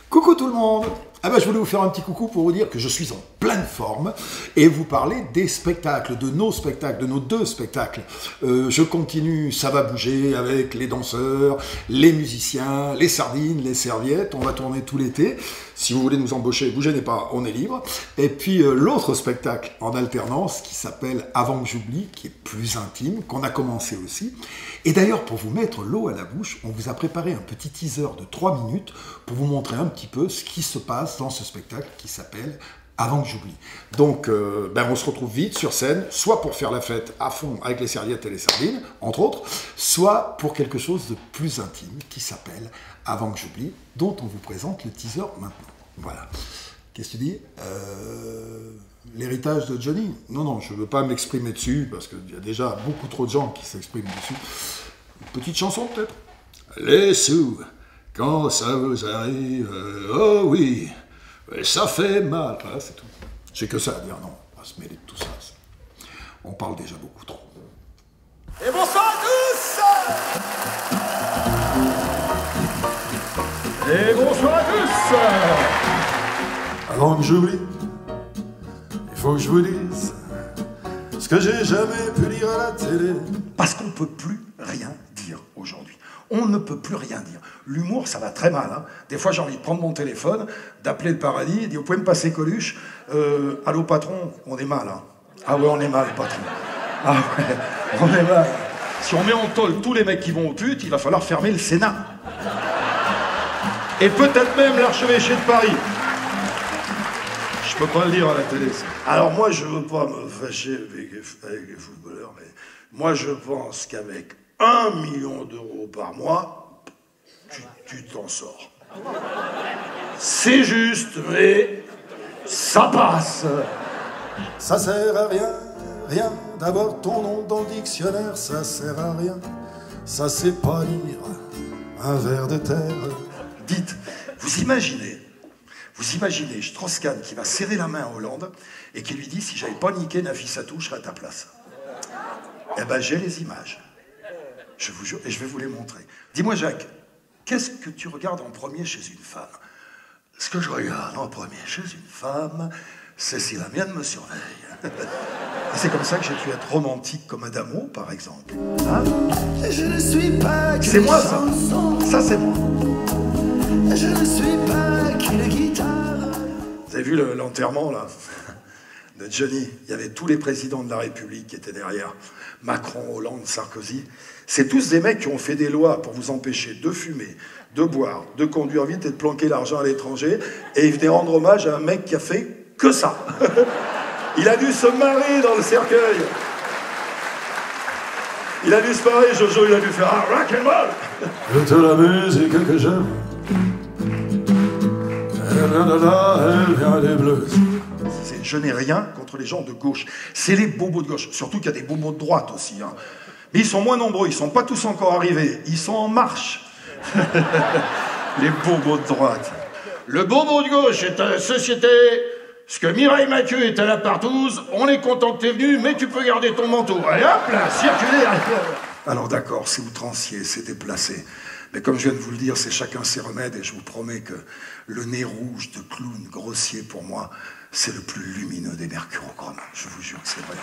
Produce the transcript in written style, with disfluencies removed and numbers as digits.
Coucou tout le monde. Je voulais vous faire un petit coucou pour vous dire que je suis en pleine forme et vous parler des spectacles, de nos deux spectacles. Je continue, ça va bouger avec les danseurs, les musiciens, les sardines, les serviettes. On va tourner tout l'été. Si vous voulez nous embaucher, vous gênez pas, on est libre. Et puis l'autre spectacle en alternance qui s'appelle Avant que j'oublie, qui est plus intime, qu'on a commencé aussi. Et d'ailleurs, pour vous mettre l'eau à la bouche, on vous a préparé un petit teaser de 3 minutes pour vous montrer un petit peu ce qui se passe dans ce spectacle qui s'appelle Avant que j'oublie. Donc, on se retrouve vite sur scène, soit pour faire la fête à fond avec les serviettes et les sardines, entre autres, soit pour quelque chose de plus intime qui s'appelle Avant que j'oublie, dont on vous présente le teaser maintenant. Voilà. Qu'est-ce que tu dis L'héritage de Johnny? Non, je ne veux pas m'exprimer dessus, parce qu'il y a déjà beaucoup trop de gens qui s'expriment dessus. Une petite chanson, peut-être? Les sous, quand ça vous arrive, oh oui, ça fait mal. Voilà, c'est tout. J'ai que ça à dire, non, on va se mêler de tout ça. On parle déjà beaucoup trop. Et bonsoir à tous! Et bonsoir à tous! Avant que j'oublie, il faut que je vous dise ce que j'ai jamais pu dire à la télé. Parce qu'on ne peut plus rien dire aujourd'hui. On ne peut plus rien dire. L'humour, ça va très mal. Hein. Des fois, j'ai envie de prendre mon téléphone, d'appeler le paradis, et dire, vous pouvez me passer Coluche? Allô, patron? On est mal. Hein. Ah ouais, on est mal, patron. Ah ouais, on est mal. Si on met en tôle tous les mecs qui vont aux putes, il va falloir fermer le Sénat. Et peut-être même l'archevêché de Paris. Je peux pas le dire à la télé. Ça. Alors moi, je veux pas me fâcher avec les footballeurs, mais moi, je pense qu'avec 1 million d'euros par mois, tu t'en sors. C'est juste, mais ça passe. Ça sert à rien d'avoir ton nom dans le dictionnaire, ça sert à rien. Ça sait pas lire un ver de terre. Dites, vous imaginez Strauss-Kahn qui va serrer la main à Hollande et qui lui dit, si j'avais pas niqué Nafissatou, je serais à ta place. Eh ben, j'ai les images. Je vous jure, et je vais vous les montrer. Dis-moi, Jacques, qu'est-ce que tu regardes en premier chez une femme? Ce que je regarde en premier chez une femme, c'est si la mienne me surveille. Et c'est comme ça que j'ai pu être romantique comme Adamo, par exemple. Hein? Je ne suis pas... C'est moi, ça. Ça, c'est moi. Je ne suis pas qu'une guitare. Vous avez vu l'enterrement, là, de Johnny? Il y avait tous les présidents de la République qui étaient derrière. Macron, Hollande, Sarkozy. C'est tous des mecs qui ont fait des lois pour vous empêcher de fumer, de boire, de conduire vite et de planquer l'argent à l'étranger. Et ils venaient rendre hommage à un mec qui a fait que ça. Il a dû se marrer dans le cercueil. Il a dû se marrer, Jojo, il a dû faire un rock and roll. C'est la musique que j'aime. Elle vient des bleus. Je n'ai rien contre les gens de gauche. C'est les bobos de gauche. Surtout qu'il y a des bobos de droite aussi. Hein. Mais ils sont moins nombreux. Ils ne sont pas tous encore arrivés. Ils sont en marche. Les bobos de droite. Le bobo de gauche est à la société. Ce que Mireille Mathieu est à la partouze. On est content que t'es venu, mais tu peux garder ton manteau. Allez hop là, circulez. Alors d'accord, c'est outrancier, c'est déplacé. Mais comme je viens de vous le dire, c'est chacun ses remèdes. Et je vous promets que le nez rouge de clown grossier, pour moi, c'est le plus lumineux des mercurochromes. Je vous jure que c'est vrai.